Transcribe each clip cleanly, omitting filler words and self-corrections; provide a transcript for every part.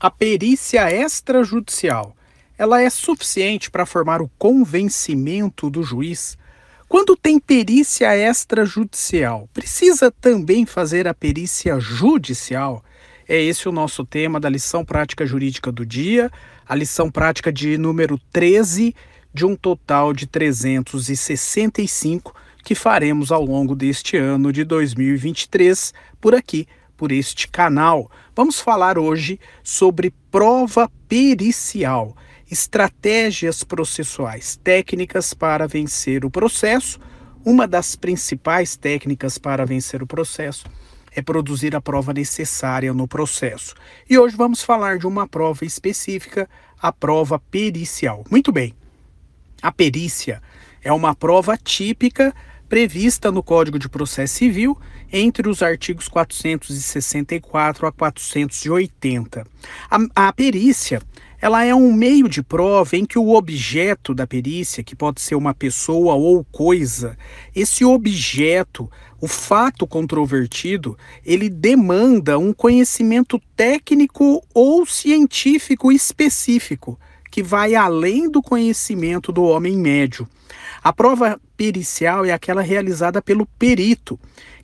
A perícia extrajudicial, ela é suficiente para formar o convencimento do juiz? Quando tem perícia extrajudicial, precisa também fazer a perícia judicial? É esse o nosso tema da lição prática jurídica do dia, a lição prática de número 13, de um total de 365 que faremos ao longo deste ano de 2023, por aqui, por este canal. Vamos falar hoje sobre prova pericial, estratégias processuais, técnicas para vencer o processo. Uma das principais técnicas para vencer o processo é produzir a prova necessária no processo. E hoje vamos falar de uma prova específica, a prova pericial. Muito bem, a perícia é uma prova típica prevista no Código de Processo Civil entre os artigos 464 a 480. A perícia, ela é um meio de prova em que o objeto da perícia, que pode ser uma pessoa ou coisa, esse objeto, o fato controvertido, ele demanda um conhecimento técnico ou científico específico, que vai além do conhecimento do homem médio. A prova pericial é aquela realizada pelo perito.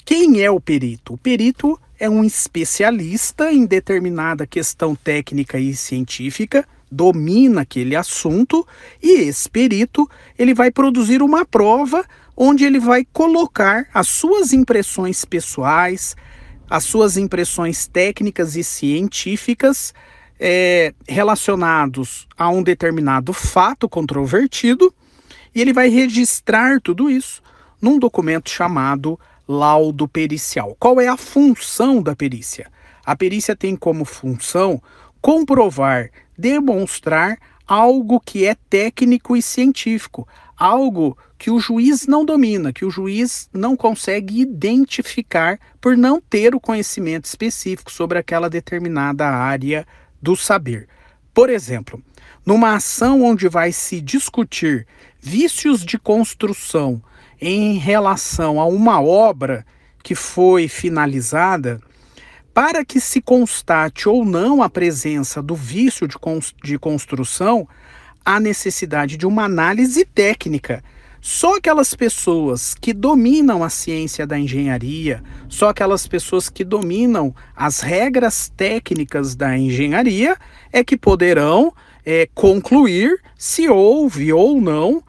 Quem é o perito? O perito é um especialista em determinada questão técnica e científica, domina aquele assunto, e esse perito ele vai produzir uma prova onde ele vai colocar as suas impressões pessoais, as suas impressões técnicas e científicas relacionados a um determinado fato controvertido, e ele vai registrar tudo isso num documento chamado laudo pericial. Qual é a função da perícia? A perícia tem como função comprovar, demonstrar algo que é técnico e científico, algo que o juiz não domina, que o juiz não consegue identificar por não ter o conhecimento específico sobre aquela determinada área do saber. Por exemplo, numa ação onde vai se discutir vícios de construção em relação a uma obra que foi finalizada, para que se constate ou não a presença do vício de construção, há necessidade de uma análise técnica. Só aquelas pessoas que dominam a ciência da engenharia, só aquelas pessoas que dominam as regras técnicas da engenharia é que poderão concluir se houve ou não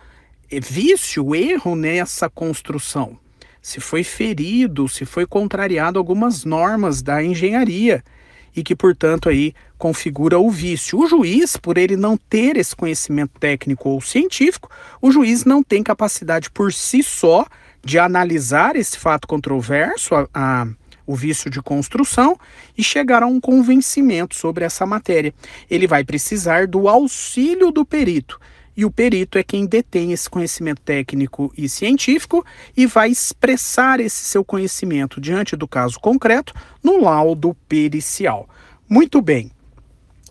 vício, erro nessa construção. Se foi ferido, se foi contrariado algumas normas da engenharia e que, portanto, aí configura o vício. O juiz, por ele não ter esse conhecimento técnico ou científico, o juiz não tem capacidade por si só de analisar esse fato controverso, o vício de construção, e chegar a um convencimento sobre essa matéria. Ele vai precisar do auxílio do perito. E o perito é quem detém esse conhecimento técnico e científico e vai expressar esse seu conhecimento diante do caso concreto no laudo pericial. Muito bem.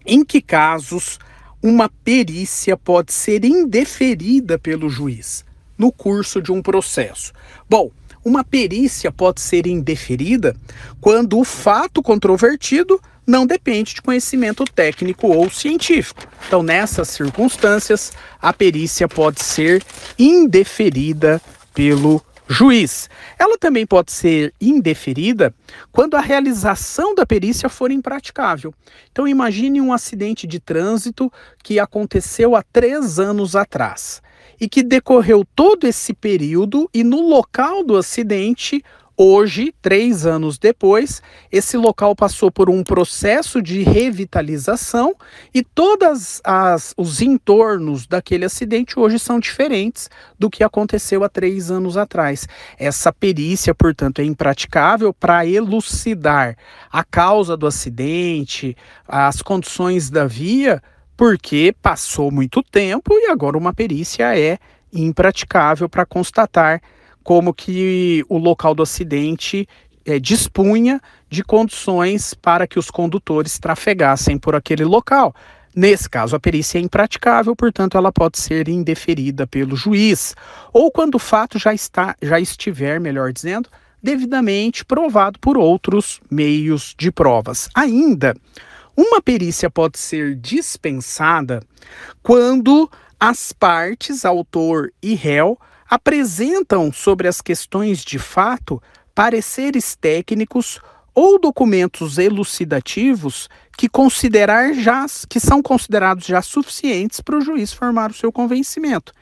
Em que casos uma perícia pode ser indeferida pelo juiz no curso de um processo? Bom, uma perícia pode ser indeferida quando o fato controvertido não depende de conhecimento técnico ou científico. Então, nessas circunstâncias, a perícia pode ser indeferida pelo juiz. Ela também pode ser indeferida quando a realização da perícia for impraticável. Então, imagine um acidente de trânsito que aconteceu há 3 anos atrás e que decorreu todo esse período e no local do acidente, hoje, 3 anos depois, esse local passou por um processo de revitalização e todos os entornos daquele acidente hoje são diferentes do que aconteceu há 3 anos atrás. Essa perícia, portanto, é impraticável para elucidar a causa do acidente, as condições da via, porque passou muito tempo e agora uma perícia é impraticável para constatar como que o local do acidente dispunha de condições para que os condutores trafegassem por aquele local. Nesse caso, a perícia é impraticável, portanto, ela pode ser indeferida pelo juiz. Ou quando o fato já estiver, melhor dizendo, devidamente provado por outros meios de provas. Ainda, Uma perícia pode ser dispensada quando as partes, autor e réu, apresentam sobre as questões de fato pareceres técnicos ou documentos elucidativos que são considerados já suficientes para o juiz formar o seu convencimento.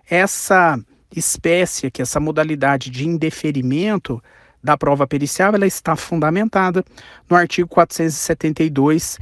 Essa espécie aqui, essa modalidade de indeferimento da prova pericial, ela está fundamentada no artigo 472,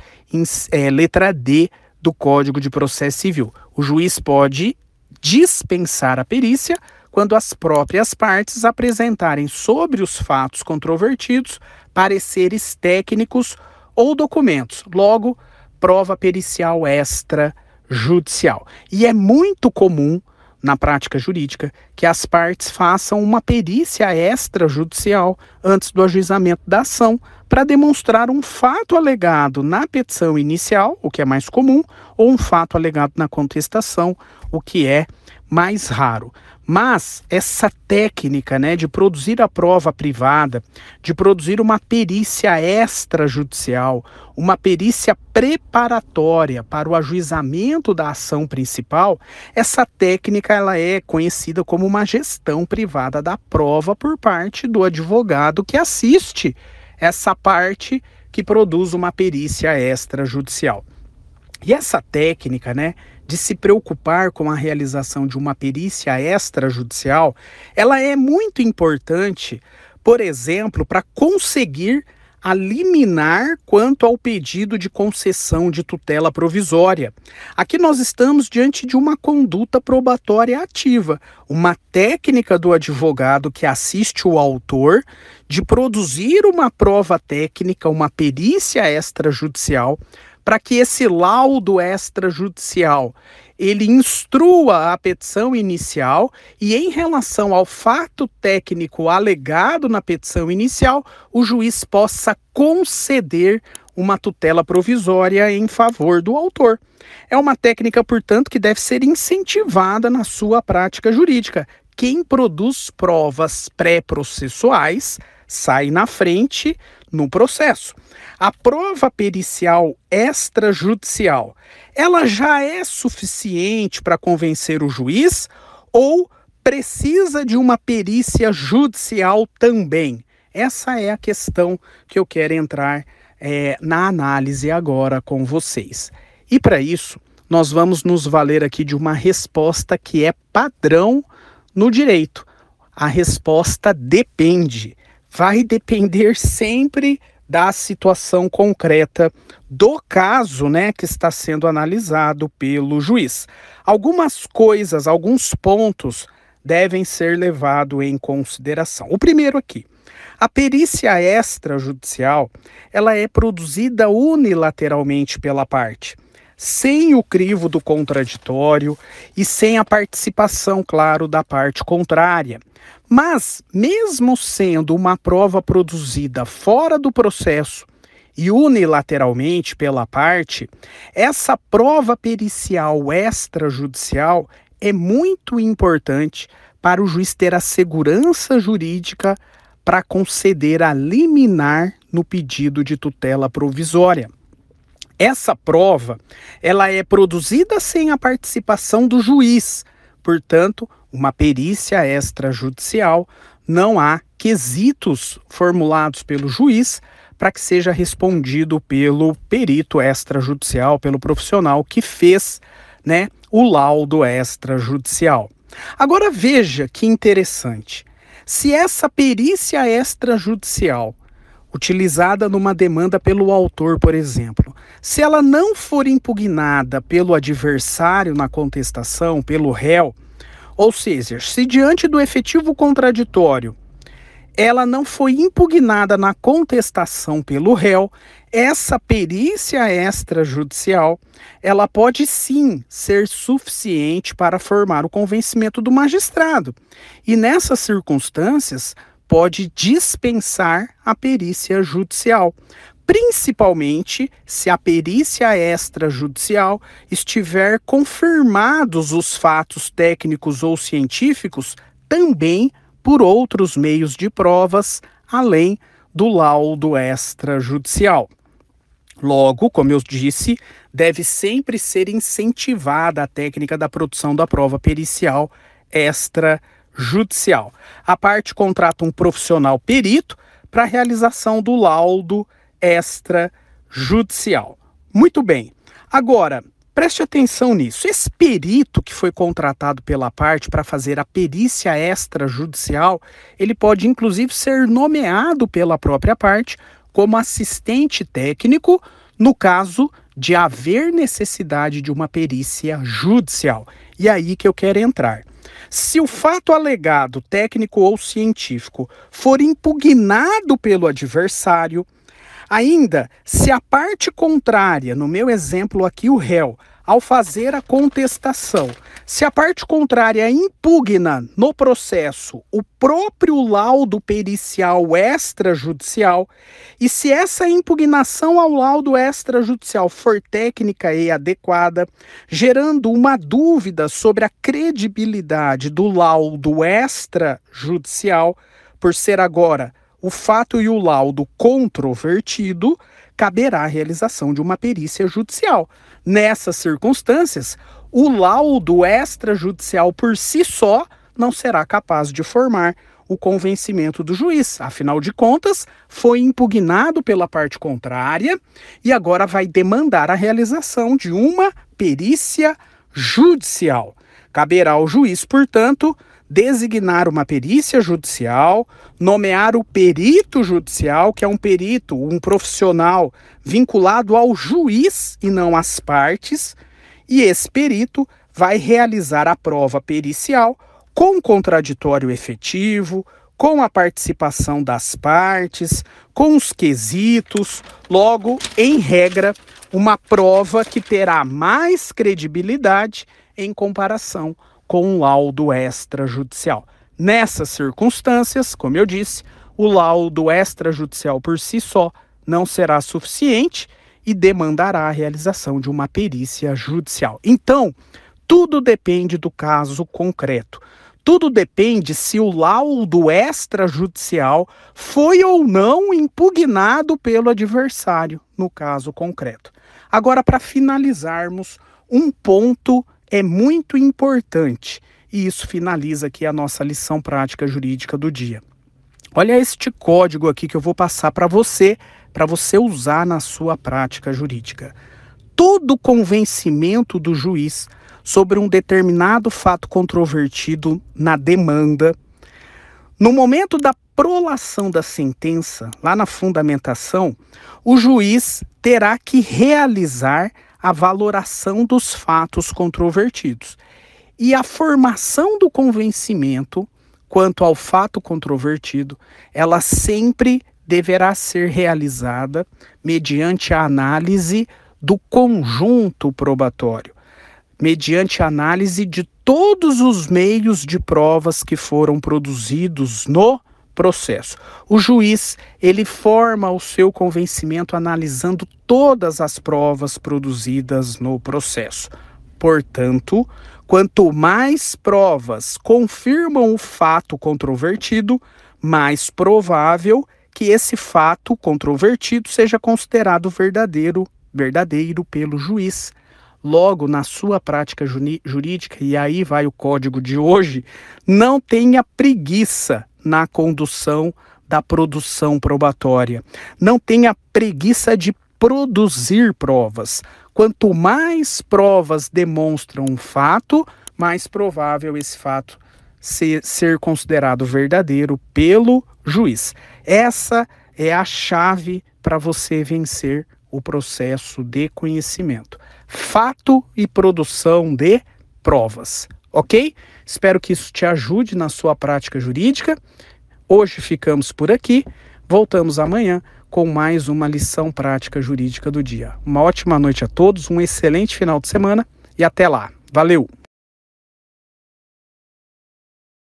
letra D do Código de Processo Civil. O juiz pode dispensar a perícia quando as próprias partes apresentarem sobre os fatos controvertidos pareceres técnicos ou documentos, logo, prova pericial extrajudicial. E é muito comum na prática jurídica que as partes façam uma perícia extrajudicial antes do ajuizamento da ação para demonstrar um fato alegado na petição inicial, o que é mais comum, ou um fato alegado na contestação, o que é mais raro. Mas essa técnica, de produzir a prova privada, de produzir uma perícia extrajudicial, uma perícia preparatória para o ajuizamento da ação principal, essa técnica ela é conhecida como uma gestão privada da prova por parte do advogado que assiste essa parte que produz uma perícia extrajudicial. E essa técnica, de se preocupar com a realização de uma perícia extrajudicial, ela é muito importante, por exemplo, para conseguir a liminar quanto ao pedido de concessão de tutela provisória. Aqui nós estamos diante de uma conduta probatória ativa, uma técnica do advogado que assiste o autor de produzir uma prova técnica, uma perícia extrajudicial, para que esse laudo extrajudicial ele instrua a petição inicial e, em relação ao fato técnico alegado na petição inicial, o juiz possa conceder uma tutela provisória em favor do autor. É uma técnica, portanto, que deve ser incentivada na sua prática jurídica. Quem produz provas pré-processuais sai na frente no processo. A prova pericial extrajudicial, ela já é suficiente para convencer o juiz ou precisa de uma perícia judicial também? Essa é a questão que eu quero entrar na análise agora com vocês. E para isso, nós vamos nos valer aqui de uma resposta que é padrão no direito. A resposta depende. Vai depender sempre da situação concreta do caso, que está sendo analisado pelo juiz. Algumas coisas, alguns pontos devem ser levados em consideração. O primeiro aqui, a perícia extrajudicial, ela é produzida unilateralmente pela parte, sem o crivo do contraditório e sem a participação, claro, da parte contrária. Mas, mesmo sendo uma prova produzida fora do processo e unilateralmente pela parte, essa prova pericial extrajudicial é muito importante para o juiz ter a segurança jurídica para conceder a liminar no pedido de tutela provisória. Essa prova, ela é produzida sem a participação do juiz, portanto, uma perícia extrajudicial, não há quesitos formulados pelo juiz para que seja respondido pelo perito extrajudicial, pelo profissional que fez, o laudo extrajudicial. Agora veja que interessante. Se essa perícia extrajudicial, utilizada numa demanda pelo autor, por exemplo, se ela não for impugnada pelo adversário na contestação, pelo réu, ou seja, se diante do efetivo contraditório ela não foi impugnada na contestação pelo réu, essa perícia extrajudicial, ela pode sim ser suficiente para formar o convencimento do magistrado. E nessas circunstâncias, pode dispensar a perícia judicial, principalmente se a perícia extrajudicial estiver confirmados os fatos técnicos ou científicos também por outros meios de provas, além do laudo extrajudicial. Logo, como eu disse, deve sempre ser incentivada a técnica da produção da prova pericial extrajudicial. A parte contrata um profissional perito para a realização do laudo extrajudicial. Muito bem. Agora, preste atenção nisso. Esse perito que foi contratado pela parte para fazer a perícia extrajudicial, ele pode inclusive ser nomeado pela própria parte como assistente técnico no caso de haver necessidade de uma perícia judicial. E aí que eu quero entrar. Se o fato alegado, técnico ou científico, for impugnado pelo adversário, ainda, se a parte contrária, no meu exemplo aqui, o réu, ao fazer a contestação, se a parte contrária impugna no processo o próprio laudo pericial extrajudicial, e se essa impugnação ao laudo extrajudicial for técnica e adequada, gerando uma dúvida sobre a credibilidade do laudo extrajudicial, por ser agora o fato e o laudo controvertido, caberá a realização de uma perícia judicial. Nessas circunstâncias, o laudo extrajudicial por si só não será capaz de formar o convencimento do juiz. Afinal de contas, foi impugnado pela parte contrária e agora vai demandar a realização de uma perícia judicial. Caberá ao juiz, portanto, designar uma perícia judicial, nomear o perito judicial, que é um perito, um profissional vinculado ao juiz e não às partes, e esse perito vai realizar a prova pericial com contraditório efetivo, com a participação das partes, com os quesitos, logo, em regra, uma prova que terá mais credibilidade em comparação com um laudo extrajudicial. Nessas circunstâncias, como eu disse, o laudo extrajudicial por si só não será suficiente e demandará a realização de uma perícia judicial. Então, tudo depende do caso concreto. Tudo depende se o laudo extrajudicial foi ou não impugnado pelo adversário, no caso concreto. Agora, para finalizarmos, um ponto é muito importante, e isso finaliza aqui a nossa lição prática jurídica do dia. Olha este código aqui que eu vou passar para você usar na sua prática jurídica. Todo convencimento do juiz sobre um determinado fato controvertido na demanda, no momento da prolação da sentença, lá na fundamentação, o juiz terá que realizar a valoração dos fatos controvertidos. E a formação do convencimento quanto ao fato controvertido, ela sempre deverá ser realizada mediante a análise do conjunto probatório, mediante a análise de todos os meios de provas que foram produzidos no processo. O juiz, ele forma o seu convencimento analisando todas as provas produzidas no processo. Portanto, quanto mais provas confirmam o fato controvertido, mais provável que esse fato controvertido seja considerado verdadeiro pelo juiz. Logo, na sua prática jurídica, e aí vai o código de hoje, não tenha preguiça na condução da produção probatória. Não tenha preguiça de produzir provas. Quanto mais provas demonstram um fato, mais provável esse fato ser considerado verdadeiro pelo juiz. Essa é a chave para você vencer o processo de conhecimento. Fato e produção de provas, ok? Espero que isso te ajude na sua prática jurídica. Hoje ficamos por aqui. Voltamos amanhã com mais uma lição prática jurídica do dia. Uma ótima noite a todos, um excelente final de semana e até lá. Valeu!